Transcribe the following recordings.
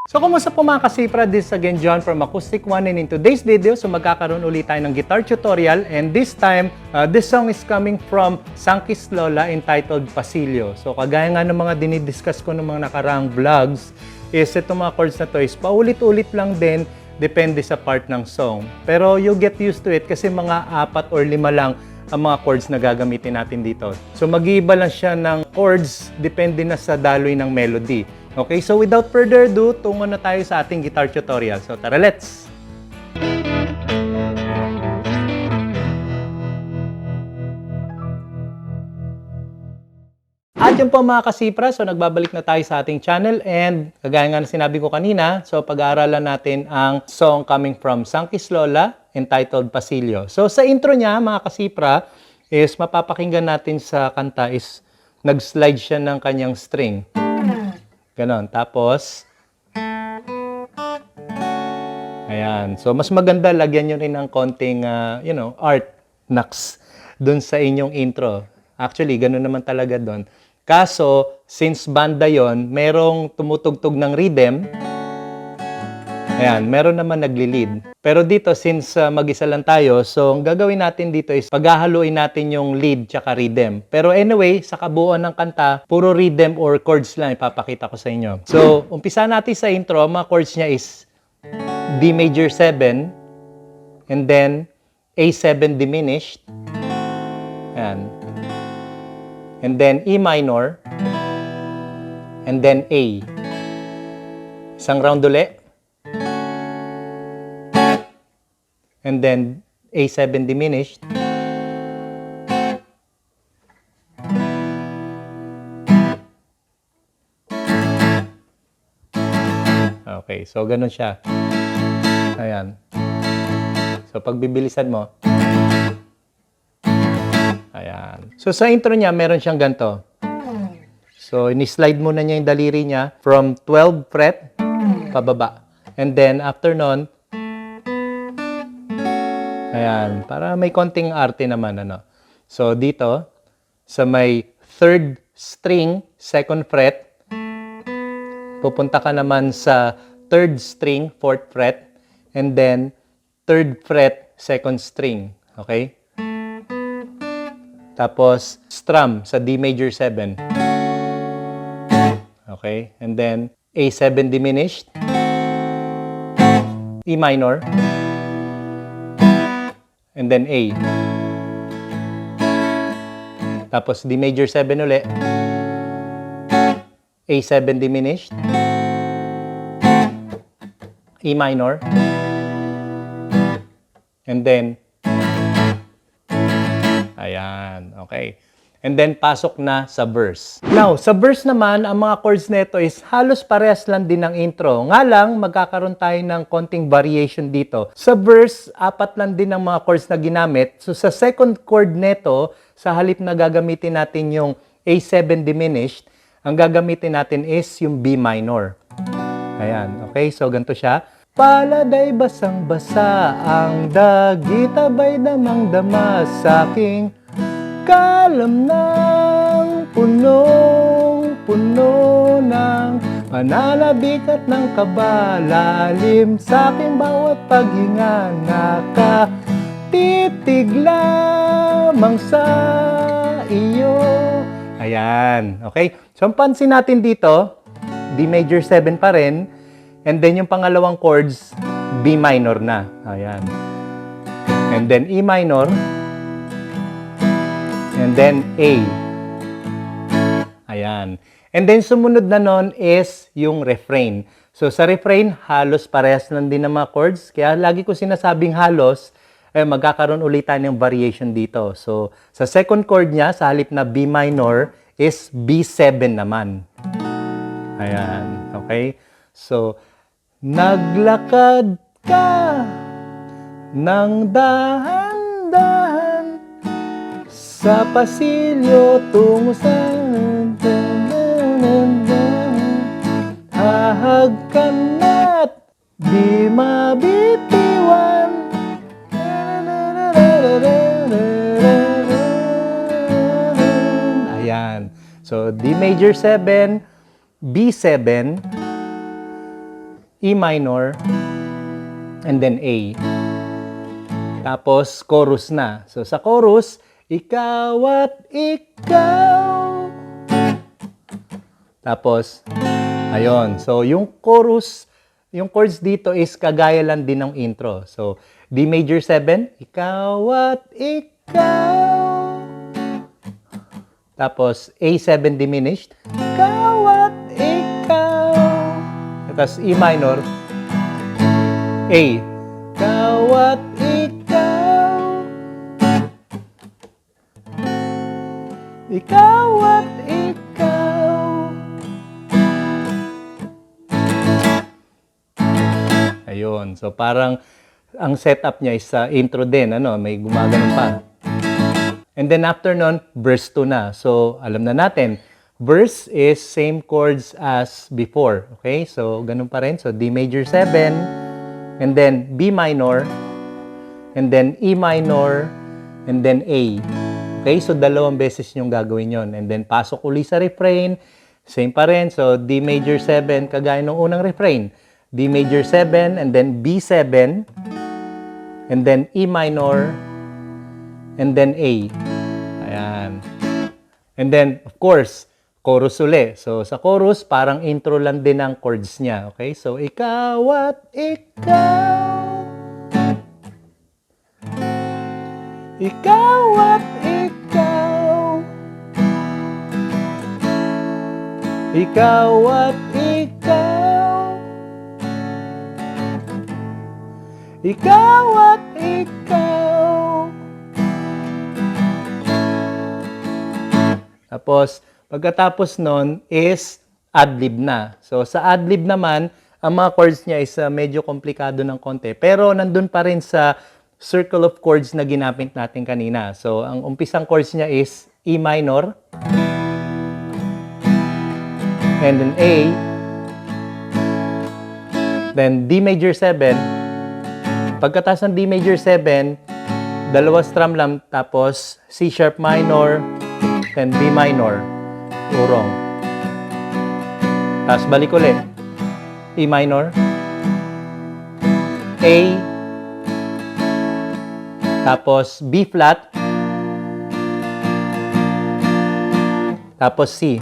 So, kumusta po mga kasipra? This is again John from Acoustic One, and in today's video, magkakaroon ulit tayo ng guitar tutorial, and this time, this song is coming from Sankey's Lola entitled Pasilyo. So, kagaya nga ng mga dinidiscuss ko ng mga nakaraang vlogs, is itong mga chords na to is paulit-ulit lang din, depende sa part ng song. Pero you get used to it kasi mga 4 or 5 lang ang mga chords na gagamitin natin dito. So, mag-iiba lang siya ng chords, depende na sa daloy ng melody. Okay, so without further ado, tungo na tayo sa ating guitar tutorial. So tara, let's! At yun po mga kasipra, so nagbabalik na tayo sa ating channel, and kagaya nga na sinabi ko kanina, so pag-aaralan natin ang song coming from Sankey's Lola entitled Pasilyo. So sa intro niya mga kasipra is mapapakinggan natin sa kanta is nag-slide siya ng kanyang string. Ganon. Tapos, ayan. So, mas maganda, lagyan nyo rin ng konting, art knocks dun sa inyong intro. Actually, ganon naman talaga dun. Kaso, since banda yon, merong tumutugtog ng rhythm. Ayan, meron naman nagli-lead. Pero dito, since mag-isa lang tayo, so ang gagawin natin dito is paghahaluin natin yung lead tsaka rhythm. Pero anyway, sa kabuuan ng kanta, puro rhythm or chords lang ipapakita ko sa inyo. So, umpisa natin sa intro, mga chords niya is D major 7, and then A7 diminished, ayan, and then E minor, and then A. Isang round ulit. And then A7 diminished. Okay, so ganun siya. Ayan. So pagbibilisan mo. Ayan. So sa intro niya, meron siyang ganito. So ini-slide muna niya yung daliri niya from 12th fret pababa. And then after nun, ayan, para may konting arte naman, ano. So, dito, sa may 3rd string, 2nd fret, pupunta ka naman sa 3rd string, 4th fret, and then 3rd fret, 2nd string. Okay? Tapos, strum sa D major 7. Okay? And then, A7 diminished, E minor, and then A. Tapos D major 7 uli. A7 diminished. E minor. And then ayan, okay. And then pasok na sa verse. Now, sa verse naman, ang mga chords nito is halos parehas lang din ng intro. Nga lang, magkakaroon tayo ng konting variation dito. Sa verse, 4 lang din ang mga chords na ginamit. So, sa second chord nito, sa halip na gagamitin natin yung A7 diminished, ang gagamitin natin is yung B minor. Ayan, okay? So, ganito siya. Paladay basang-basa, ang dagita-bay damang-dama sa aking kalam ng punong-puno ng pananabik at ng kabalalim sa aking bawat paghinga, nakatitig lamang sa iyo. Ayan, okay? So, ang pansin natin dito, D major 7 pa rin, and then yung pangalawang chords, B minor na. Ayan. And then E minor, and then A. Ayan. And then sumunod na nun is yung refrain. So sa refrain, halos parehas lang din ng mga chords. Kaya lagi ko sinasabing halos, magkakaroon ulit tayo ng variation dito. So sa second chord niya, sa halip na B minor, is B7 naman. Ayan. Okay? So, naglakad ka ng dahan-dahan sa pasilyo tungo sa hahag ka na't di mabitiwan. Ayan. So, D major 7, B7, E minor, and then A. Tapos, chorus na. So, sa chorus, ikaw at ikaw. Tapos, ayun. So, yung chorus, yung chords dito is kagaya lang din ng intro. So, D major 7, ikaw at ikaw. Tapos, A7 diminished, ikaw at ikaw. Tapos, E minor, A, ikaw at ikaw. Ikaw at ikaw. Ayun. So, parang ang setup niya is sa intro din. Ano, may gumagano'n pa. And then after nun, verse 2 na. So, alam na natin, verse is same chords as before. Okay? So, ganun pa rin. So, D major 7, and then B minor, and then E minor, and then A. Okay? So, dalawang beses yung gagawin yon. And then, pasok uli sa refrain. Same pa rin. So, D major 7, kagaya ng unang refrain. D major 7, and then B7, and then E minor, and then A. Ayan. And then, of course, chorus uli. So, sa chorus, parang intro lang din ang chords niya. Okay? So, ikaw at ikaw. Ikaw at ikaw. Ikaw at ikaw. Ikaw at ikaw. Tapos, pagkatapos nun is adlib na. So, sa adlib naman, ang mga chords niya is medyo komplikado ng konti. Pero, nandun pa rin sa circle of chords na ginamit natin kanina. So, ang umpisang chords niya is E minor, and then A, then D major 7. Pagkatapos ng D major 7, dalawa strum lang, tapos C sharp minor, then B minor, urong. Tapos balik ulit. E minor, A, tapos B flat, tapos C.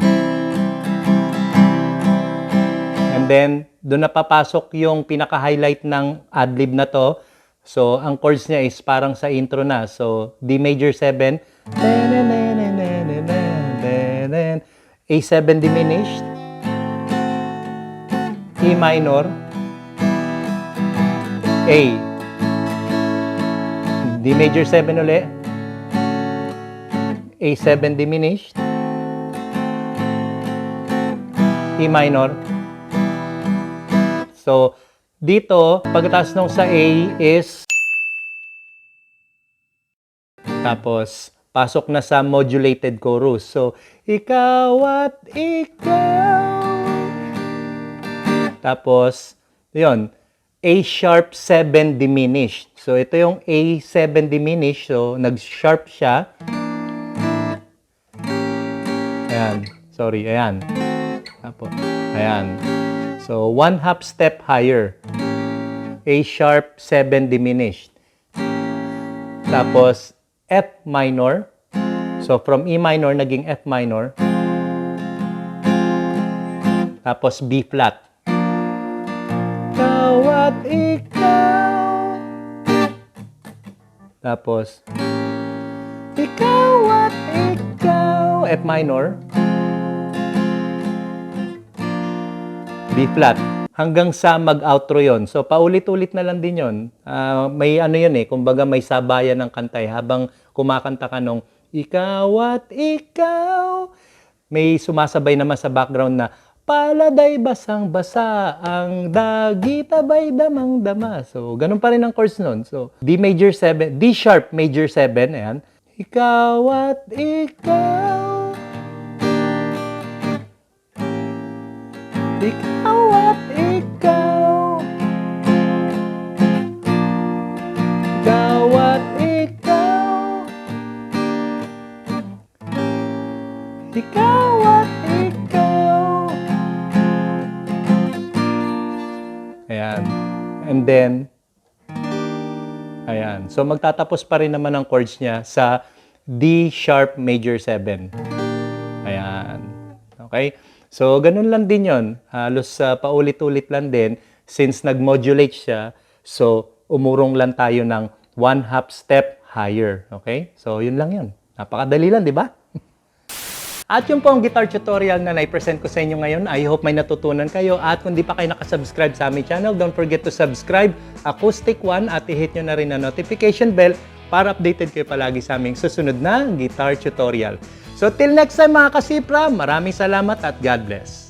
And then, doon na papasok yung pinaka-highlight ng adlib na to. So, ang chords niya is parang sa intro na. So, D major 7, A7 diminished, E minor, A, D major 7 ulit, A7 diminished, E minor. So, dito, pagkatapos nung sa A is, tapos, pasok na sa modulated chorus. So, ikaw at ikaw. Tapos, yun, A sharp 7 diminished. So, ito yung A7 diminished. So, nag-sharp siya. Ayan. Sorry, ayan. Tapos, ayan. So, one half step higher. A sharp 7 diminished. Tapos, F minor. So, from E minor, naging F minor. Tapos, B flat. Ikaw at ikaw. Tapos, ikaw at ikaw. F minor. B flat. Hanggang sa mag-outro yon. So, paulit-ulit na lang din yon. May ano yun kumbaga may sabayan ng kantay. Habang kumakanta ka nung, ikaw at ikaw. May sumasabay naman sa background na, paladay basang-basa, ang dagit abay damang-dama. So, ganun pa rin ang chords nun. So, D major 7, D sharp major 7, ayan. Ikaw at ikaw. Ikaw at ikaw. Ikaw at ikaw. Ikaw at ikaw. Ayan. And then, ayan. So, magtatapos pa rin naman ang chords niya sa D sharp major 7. Ayan. Okay? So, ganun lang din yon. Halos paulit-ulit lang din since nag-modulate siya. So, umurong lang tayo ng 1/2 step higher. Okay? So, yun lang yun. Napakadali lang, di ba? At yun po ang guitar tutorial na na-present ko sa inyo ngayon. I hope may natutunan kayo. At kung di pa kayo nakasubscribe sa aming channel, don't forget to subscribe Acoustic One at i-hit nyo na rin ang notification bell para updated kayo palagi sa aming susunod na guitar tutorial. So till next time mga kasipra, maraming salamat at God bless.